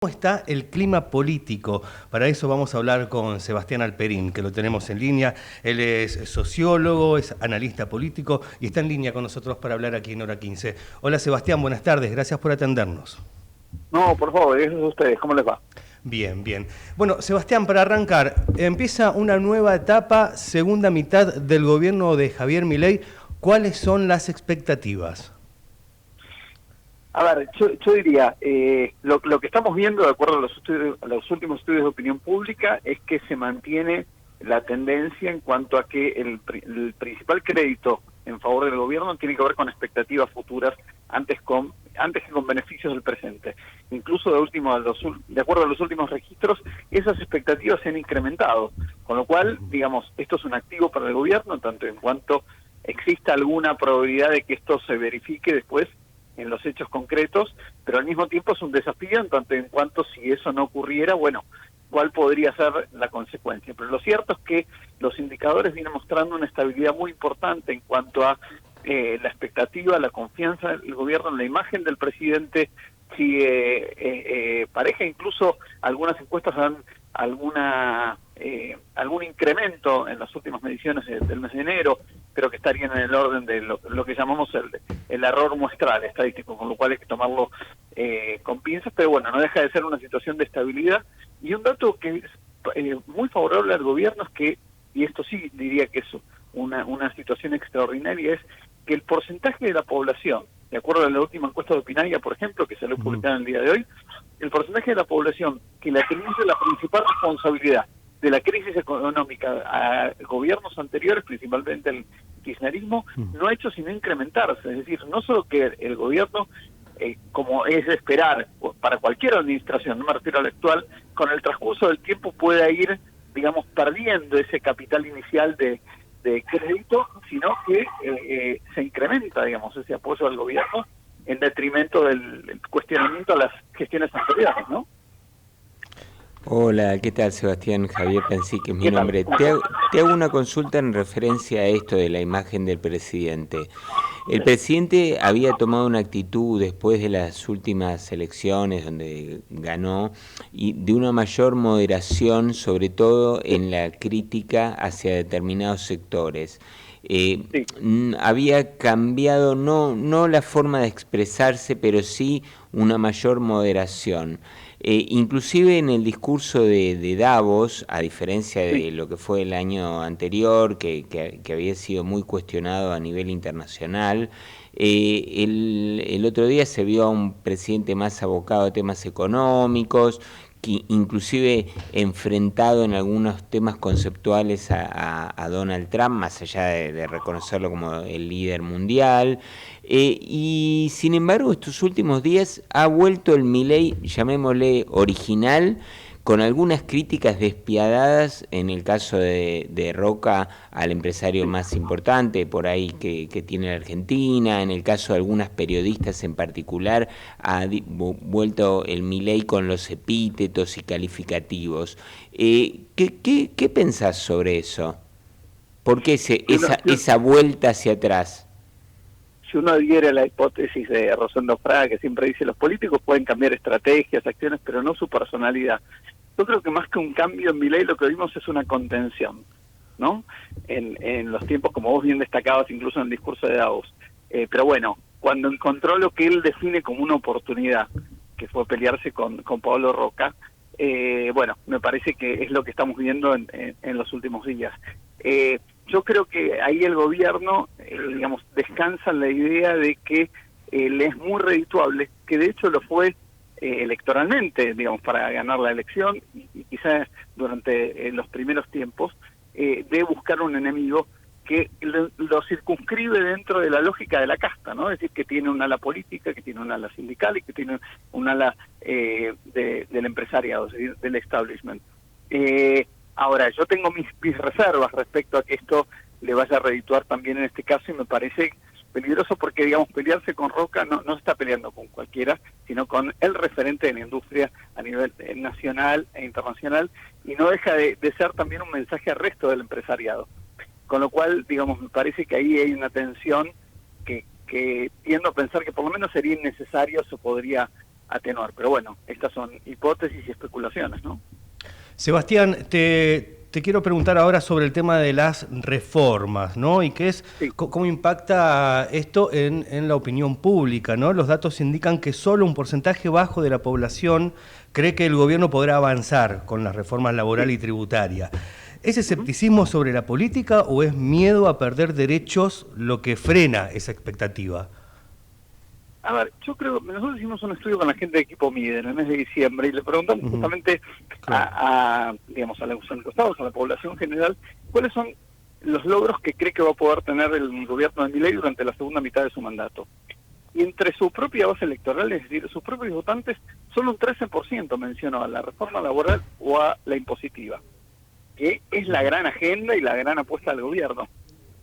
¿Cómo está el clima político? Para eso vamos a hablar con Sebastián Alperín, que lo tenemos en línea. Él es sociólogo, es analista político y está en línea con nosotros para hablar aquí en Hora 15. Hola Sebastián, buenas tardes, gracias por atendernos. No, por favor, eso es ustedes, ¿cómo les va? Bien, bien. Bueno, Sebastián, para arrancar, empieza una nueva etapa, segunda mitad del gobierno de Javier Milei. ¿Cuáles son las expectativas? A ver, yo diría, lo que estamos viendo, de acuerdo a los últimos estudios de opinión pública, es que se mantiene la tendencia en cuanto a que el principal crédito en favor del gobierno tiene que ver con expectativas futuras antes que con beneficios del presente. Incluso de acuerdo a los últimos registros, esas expectativas se han incrementado, con lo cual, digamos, esto es un activo para el gobierno, tanto en cuanto exista alguna probabilidad de que esto se verifique después en los hechos concretos, pero al mismo tiempo es un desafío en tanto en cuanto si eso no ocurriera, bueno, cuál podría ser la consecuencia. Pero lo cierto es que los indicadores vienen mostrando una estabilidad muy importante en cuanto a la expectativa, la confianza del gobierno en la imagen del presidente sigue pareja, incluso algunas encuestas dan algún incremento en las últimas mediciones del mes de enero, pero que estarían en el orden de lo que llamamos el error muestral estadístico, con lo cual hay que tomarlo con pinzas, pero bueno, no deja de ser una situación de estabilidad. Y un dato que es muy favorable al gobierno es que, y esto sí diría que es una situación extraordinaria, es que el porcentaje de la población, de acuerdo a la última encuesta de Opinaria, por ejemplo, que salió publicada en el día de hoy, el porcentaje de la población que le atribuye la principal responsabilidad de la crisis económica a gobiernos anteriores, principalmente el kirchnerismo, no ha hecho sino incrementarse. Es decir, no solo que el gobierno, como es de esperar para cualquier administración, no me refiero a la actual, con el transcurso del tiempo pueda ir, digamos, perdiendo ese capital inicial de crédito, sino que se incrementa, digamos, ese apoyo al gobierno en detrimento del cuestionamiento a las gestiones anteriores, ¿no? Hola, ¿qué tal Sebastián? Javier Pensique es mi ¿Qué tal? nombre. Te hago una consulta en referencia a esto de la imagen del presidente. El presidente había tomado una actitud después de las últimas elecciones donde ganó y de una mayor moderación, sobre todo en la crítica hacia determinados sectores. Sí. Había cambiado no la forma de expresarse, pero sí una mayor moderación. Inclusive en el discurso de Davos, a diferencia de lo que fue el año anterior, que había sido muy cuestionado a nivel internacional, el otro día se vio a un presidente más abocado a temas económicos, que inclusive enfrentado en algunos temas conceptuales a Donald Trump, más allá de reconocerlo como el líder mundial. Y sin embargo, estos últimos días ha vuelto el Milei, llamémosle original, con algunas críticas despiadadas, en el caso de Roca al empresario más importante por ahí que tiene la Argentina, en el caso de algunas periodistas en particular, ha vuelto el Milei con los epítetos y calificativos. ¿Qué pensás sobre eso? ¿Por qué esa vuelta hacia atrás? Si uno adhiere a la hipótesis de Rosendo Fraga, que siempre dice los políticos pueden cambiar estrategias, acciones, pero no su personalidad. Yo creo que más que un cambio en Milei lo que vimos es una contención, ¿no? En los tiempos, como vos bien destacabas, incluso en el discurso de Davos. Pero bueno, cuando encontró lo que él define como una oportunidad, que fue pelearse con Pablo Roca, bueno, me parece que es lo que estamos viendo en los últimos días. Yo creo que ahí el gobierno, digamos, descansa en la idea de que le es muy redituable, que de hecho lo fue electoralmente, digamos, para ganar la elección y quizás durante los primeros tiempos, de buscar un enemigo que lo circunscribe dentro de la lógica de la casta, ¿no? Es decir, que tiene un ala política, que tiene un ala sindical y que tiene un ala del empresariado, es decir, del establishment. Ahora, yo tengo mis reservas respecto a que esto le vaya a redituar también en este caso y me parece peligroso porque, digamos, pelearse con Roca no se está peleando con cualquiera, sino con el referente de la industria a nivel nacional e internacional y no deja de ser también un mensaje al resto del empresariado. Con lo cual, digamos, me parece que ahí hay una tensión que tiendo a pensar que por lo menos sería innecesario, se podría atenuar. Pero bueno, estas son hipótesis y especulaciones, ¿no? Sebastián, te quiero preguntar ahora sobre el tema de las reformas, ¿no? Y qué es, Sí. cómo impacta esto en la opinión pública, ¿no? Los datos indican que solo un porcentaje bajo de la población cree que el gobierno podrá avanzar con las reformas laboral y tributaria. ¿Es escepticismo sobre la política o es miedo a perder derechos lo que frena esa expectativa? A ver, yo creo, nosotros hicimos un estudio con la gente de Equipo Mide en el mes de diciembre y le preguntamos justamente digamos, a los encuestados, a la población general, cuáles son los logros que cree que va a poder tener el gobierno de Milei durante la segunda mitad de su mandato. Y entre su propia base electoral, es decir, sus propios votantes, solo un 13% mencionó a la reforma laboral o a la impositiva, que es la gran agenda y la gran apuesta del gobierno.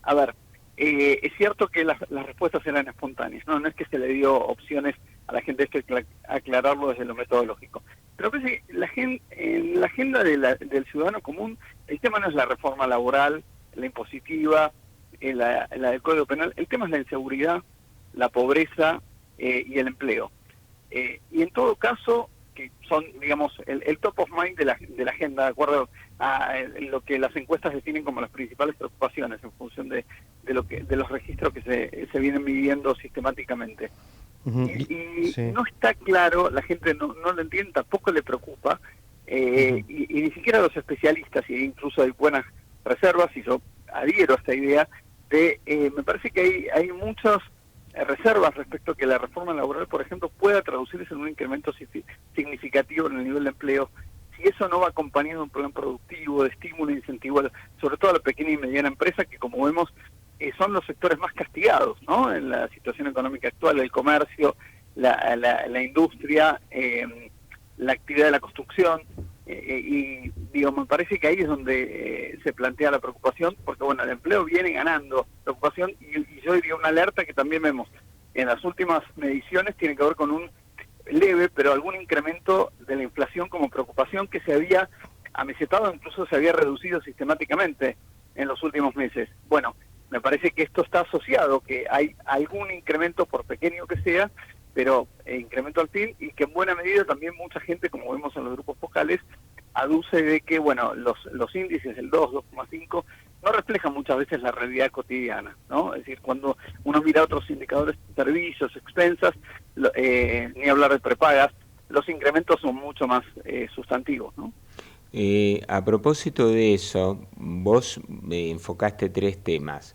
A ver, es cierto que las respuestas eran espontáneas, no es que se le dio opciones a la gente, esto hay que aclararlo desde lo metodológico. Pero parece que en la agenda del ciudadano común, el tema no es la reforma laboral, la impositiva, la del Código Penal, el tema es la inseguridad, la pobreza y el empleo. Y en todo caso, que son, digamos, el top of mind de la agenda, de acuerdo a lo que las encuestas definen como las principales preocupaciones en función de los registros que se vienen midiendo sistemáticamente. Y sí, no está claro, la gente no lo entiende, tampoco le preocupa, y ni siquiera los especialistas, y incluso hay buenas reservas, y yo adhiero a esta idea, me parece que hay muchas reservas respecto a que la reforma laboral, por ejemplo, pueda traducirse en un incremento significativo en el nivel de empleo, si eso no va acompañado de un plan productivo, de estímulo e incentivo, sobre todo a la pequeña y mediana empresa, que como vemos son los sectores más castigados, ¿no? En la situación económica actual, el comercio, la industria, la actividad de la construcción, y digo, me parece que ahí es donde se plantea la preocupación, porque bueno, el empleo viene ganando preocupación, y yo diría una alerta que también vemos en las últimas mediciones, tiene que ver con un leve, pero algún incremento de la inflación como preocupación que se había amesetado, incluso se había reducido sistemáticamente en los últimos meses. Bueno, me parece que esto está asociado, que hay algún incremento, por pequeño que sea, pero incremento al fin, y que en buena medida también mucha gente, como vemos en los grupos focales, aduce de que, bueno, los índices, el 2, 2,5, no reflejan muchas veces la realidad cotidiana, ¿no? Es decir, cuando uno mira otros indicadores, servicios, expensas, ni hablar de prepagas, los incrementos son mucho más sustantivos, ¿no? A propósito de eso, vos enfocaste 3 temas.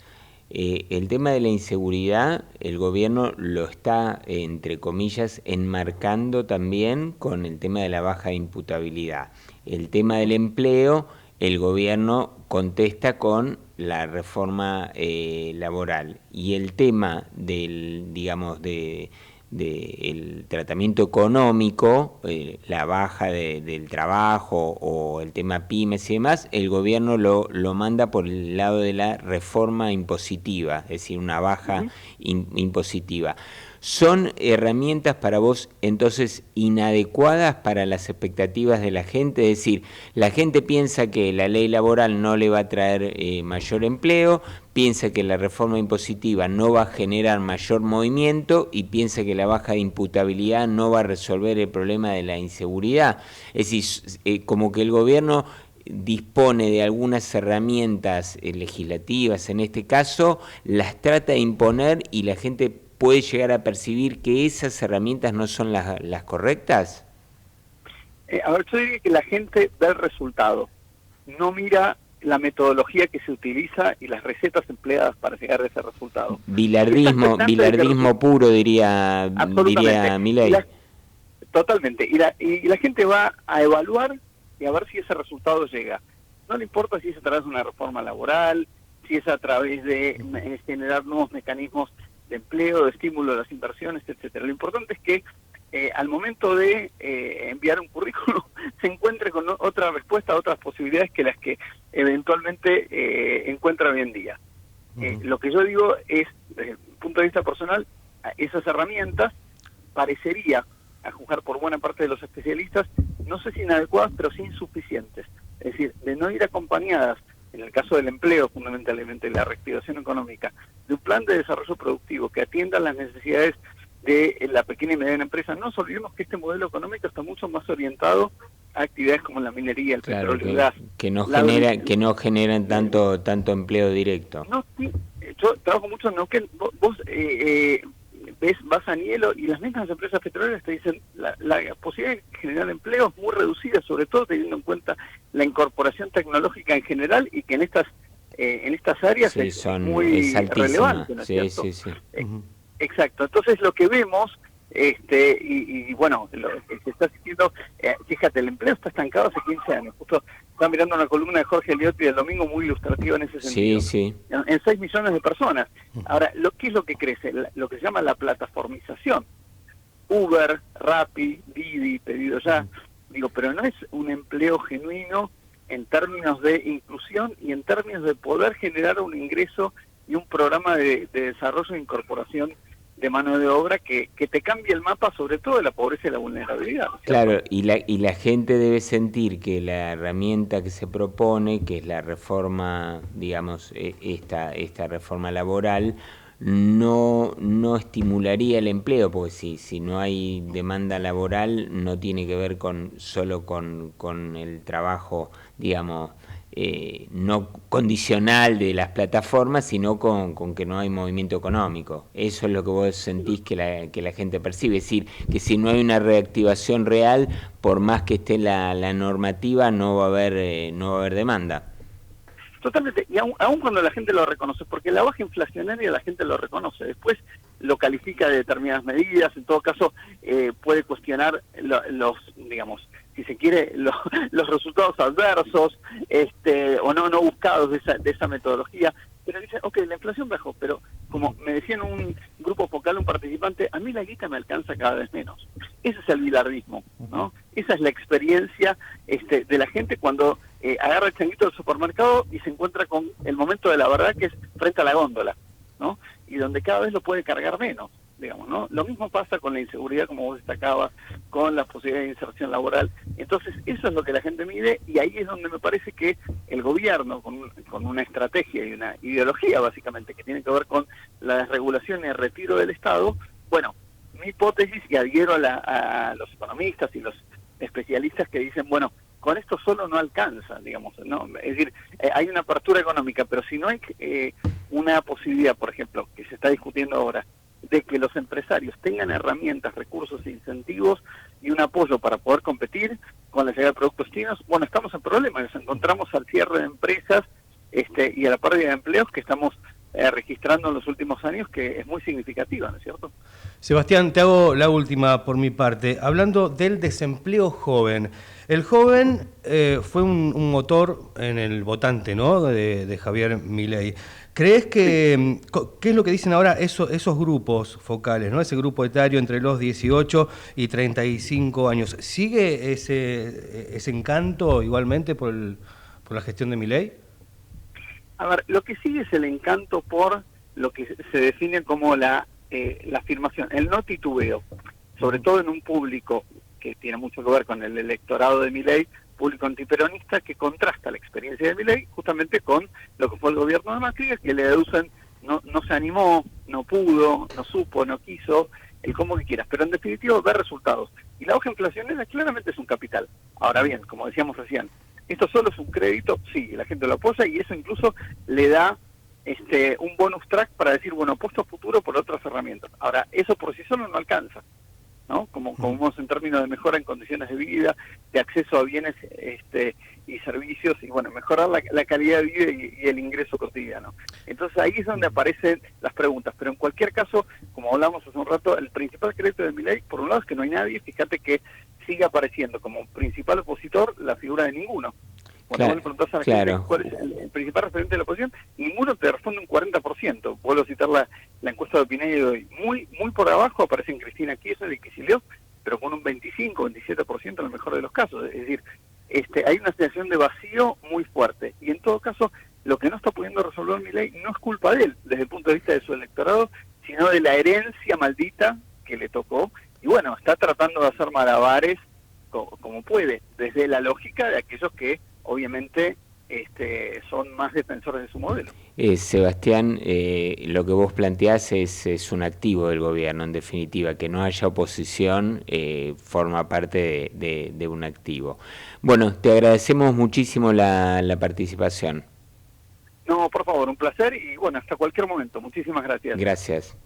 El tema de la inseguridad, el gobierno lo está, entre comillas, enmarcando también con el tema de la baja imputabilidad. El tema del empleo, el gobierno contesta con la reforma laboral. Y el tema del, digamos, el tratamiento económico, la baja del trabajo o el tema pymes y demás, el gobierno lo manda por el lado de la reforma impositiva, es decir, una baja impositiva. ¿Son herramientas para vos entonces inadecuadas para las expectativas de la gente? Es decir, la gente piensa que la ley laboral no le va a traer mayor empleo, piensa que la reforma impositiva no va a generar mayor movimiento y piensa que la baja de imputabilidad no va a resolver el problema de la inseguridad. Es decir, como que el gobierno dispone de algunas herramientas legislativas, en este caso, las trata de imponer y la gente puede llegar a percibir que esas herramientas no son las correctas. A ver, yo diría que la gente ve el resultado, no mira la metodología que se utiliza y las recetas empleadas para llegar a ese resultado. Bilardismo puro, diría Milei. Totalmente. Y la gente va a evaluar y a ver si ese resultado llega. No le importa si es a través de una reforma laboral, si es a través de generar nuevos mecanismos de empleo, de estímulo de las inversiones, etcétera. Lo importante es que al momento de enviar un currículum se encuentre con otra respuesta, otras posibilidades que las que eventualmente encuentra hoy en día. Lo que yo digo es, desde el punto de vista personal, esas herramientas parecería, a juzgar por buena parte de los especialistas, no sé si inadecuadas, pero sí insuficientes. Es decir, de no ir acompañadas, en el caso del empleo, fundamentalmente la reactivación económica, de un plan de desarrollo productivo que atienda las necesidades de la pequeña y mediana empresa. No nos olvidemos que este modelo económico está mucho más orientado a actividades como la minería, el petróleo, el gas. Que no generan tanto empleo directo. No, sí, yo trabajo mucho en Neuquén. Vos vas a Nielo y las mismas empresas petroleras te dicen la posibilidad de generar empleo es muy reducida, sobre todo teniendo en cuenta la incorporación tecnológica en general y que en estas áreas es muy relevante, ¿no es cierto? Sí. Exacto. Entonces lo que vemos, y bueno, lo que se está haciendo, fíjate, el empleo está estancado hace 15 años. Justo estaba mirando una columna de Jorge Eliotti del domingo muy ilustrativa en ese sentido. Sí. En 6 millones de personas. Ahora, ¿qué es lo que crece? Lo que se llama la plataformización. Uber, Rappi, Didi, Pedido Ya. Digo, pero no es un empleo genuino en términos de inclusión y en términos de poder generar un ingreso y un programa de desarrollo e incorporación de mano de obra que te cambie el mapa, sobre todo de la pobreza y la vulnerabilidad, ¿no? Claro, y la gente debe sentir que la herramienta que se propone, que es la reforma, digamos, esta reforma laboral, no estimularía el empleo, porque si no hay demanda laboral no tiene que ver solo con el trabajo, digamos, no condicional de las plataformas, sino con que no hay movimiento económico. Eso es lo que vos sentís que la gente percibe, es decir, que si no hay una reactivación real, por más que esté la normativa, no va a haber demanda. Totalmente, y aún cuando la gente lo reconoce, porque la baja inflacionaria la gente lo reconoce, después lo califica de determinadas medidas, en todo caso puede cuestionar los, digamos, si se quiere, los resultados adversos o no buscados de esa metodología, pero dice, ok, la inflación bajó, pero como me decía en un grupo focal un participante, a mí la guita me alcanza cada vez menos. Ese es el bilardismo, ¿no? Esa es la experiencia de la gente cuando agarra el changuito del supermercado y se encuentra con el momento de la verdad, que es frente a la góndola, ¿no? Y donde cada vez lo puede cargar menos, digamos, ¿no? Lo mismo pasa con la inseguridad, como vos destacabas, con las posibilidades de inserción laboral. Entonces, eso es lo que la gente mide, y ahí es donde me parece que el gobierno, con una estrategia y una ideología, básicamente, que tiene que ver con la desregulación y el retiro del Estado, bueno, mi hipótesis, y adhiero a los economistas y los especialistas que dicen, bueno, con esto solo no alcanza, digamos, ¿no? Es decir, hay una apertura económica, pero si no hay una posibilidad, por ejemplo, que se está discutiendo ahora, de que los empresarios tengan herramientas, recursos e incentivos y un apoyo para poder competir con la llegada de productos chinos, bueno, estamos en problemas, nos encontramos al cierre de empresas y a la pérdida de empleos que estamos registrando en los últimos años, que es muy significativa, ¿no es cierto? Sebastián, te hago la última por mi parte. Hablando del desempleo joven. El joven fue un motor en el votante, ¿no?, de Javier Milei. ¿Crees que, qué es lo que dicen ahora esos grupos focales, ¿no?, ese grupo etario entre los 18 y 35 años? ¿Sigue ese encanto igualmente por la gestión de Milei? A ver, lo que sigue es el encanto por lo que se define como la afirmación, el no titubeo, sobre todo en un público que tiene mucho que ver con el electorado de Milei, público antiperonista, que contrasta la experiencia de Milei justamente con lo que fue el gobierno de Macri, que le deducen no se animó, no pudo, no supo, no quiso, el cómo que quieras, pero en definitiva ver resultados. Y la hoja inflacionaria claramente es un capital. Ahora bien, como decíamos recién, ¿esto solo es un crédito? Sí, la gente lo apoya y eso incluso le da un bonus track para decir, bueno, apuesto a futuro por otras herramientas. Ahora, eso por sí solo no alcanza, ¿no? Como vemos en términos de mejora en condiciones de vida, de acceso a bienes y servicios, y bueno, mejorar la calidad de vida y el ingreso cotidiano. Entonces ahí es donde aparecen las preguntas, pero en cualquier caso, como hablamos hace un rato, el principal crédito de Milei, por un lado, es que no hay nadie. Fíjate que sigue apareciendo como principal opositor la figura de ninguno. Cuando vos le preguntás a la gente cuál es el principal referente de la oposición, ninguno te responde un 40%. Vuelvo a citar la encuesta de opinión de hoy. Muy por abajo aparecen Cristina Kirchner y Kicillof, pero con un 25, 27% en el mejor de los casos. Es decir, hay una sensación de vacío muy fuerte. Y en todo caso, lo que no está pudiendo resolver Milei no es culpa de él, desde el punto de vista de su electorado, sino de la herencia maldita que le tocó. Y bueno, está tratando de hacer malabares como puede, desde la lógica de aquellos que obviamente son más defensores de su modelo. Sebastián, lo que vos planteás es un activo del gobierno, en definitiva, que no haya oposición forma parte de un activo. Bueno, te agradecemos muchísimo la participación. No, por favor, un placer y bueno, hasta cualquier momento. Muchísimas gracias. Gracias.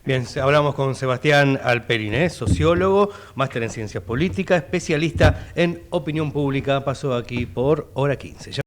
Bien, hablamos con Sebastián Alperín, sociólogo, máster en ciencias políticas, especialista en opinión pública, pasó aquí por Hora 15.